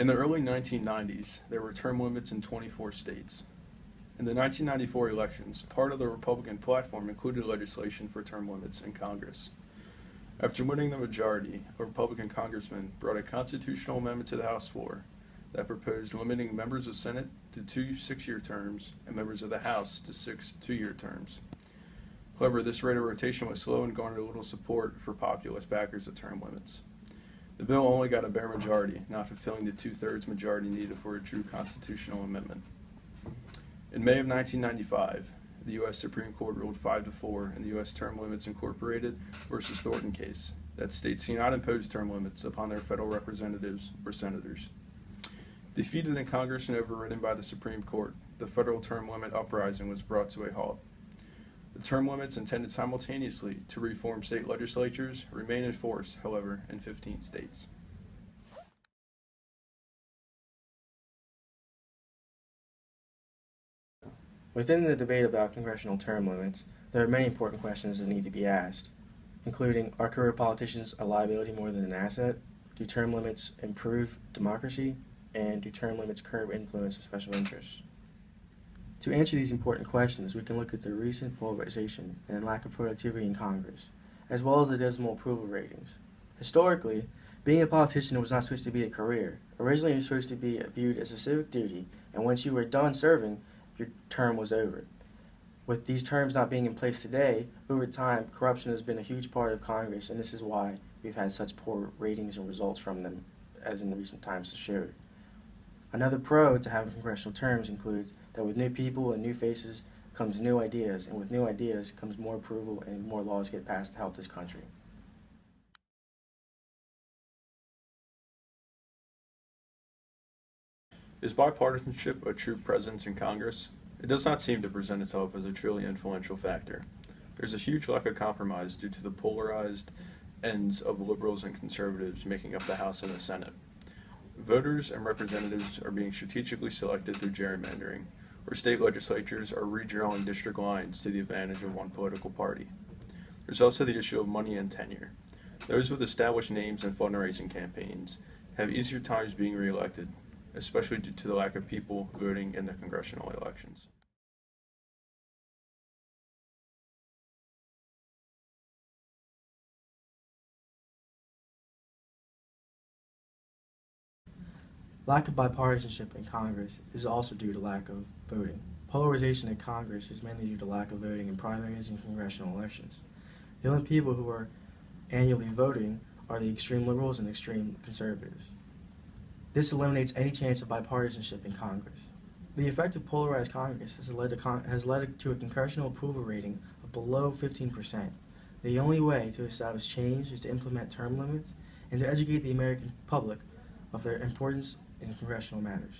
In the early 1990s, there were term limits in 24 states. In the 1994 elections, part of the Republican platform included legislation for term limits in Congress. After winning the majority, a Republican congressman brought a constitutional amendment to the House floor that proposed limiting members of the Senate to 2 6-year terms and members of the House to 6 2-year terms. However, this rate of rotation was slow and garnered little support for populist backers of term limits. The bill only got a bare majority, not fulfilling the 2/3 majority needed for a true constitutional amendment. In May of 1995, the U.S. Supreme Court ruled 5-4 in the U.S. Term Limits Incorporated versus Thornton case that states cannot impose term limits upon their federal representatives or senators. Defeated in Congress and overridden by the Supreme Court, the federal term limit uprising was brought to a halt. The term limits intended simultaneously to reform state legislatures remain in force, however, in 15 states. Within the debate about congressional term limits, there are many important questions that need to be asked, including, are career politicians a liability more than an asset? Do term limits improve democracy? And do term limits curb influence of special interests? To answer these important questions, we can look at the recent polarization and lack of productivity in Congress, as well as the dismal approval ratings. Historically, being a politician was not supposed to be a career. Originally, it was supposed to be viewed as a civic duty, and once you were done serving, your term was over. With these terms not being in place today, over time, corruption has been a huge part of Congress, and this is why we've had such poor ratings and results from them, as in recent times showed. Another pro to having congressional terms includes that with new people and new faces comes new ideas, and with new ideas comes more approval and more laws get passed to help this country. Is bipartisanship a true presence in Congress? It does not seem to present itself as a truly influential factor. There's a huge lack of compromise due to the polarized ends of liberals and conservatives making up the House and the Senate. Voters and representatives are being strategically selected through gerrymandering, where state legislatures are redrawing district lines to the advantage of one political party. There's also the issue of money and tenure. Those with established names and fundraising campaigns have easier times being reelected, especially due to the lack of people voting in the congressional elections. Lack of bipartisanship in Congress is also due to lack of voting. Polarization in Congress is mainly due to lack of voting in primaries and congressional elections. The only people who are annually voting are the extreme liberals and extreme conservatives. This eliminates any chance of bipartisanship in Congress. The effect of polarized Congress has led to a congressional approval rating of below 15%. The only way to establish change is to implement term limits and to educate the American public of their importance in congressional matters.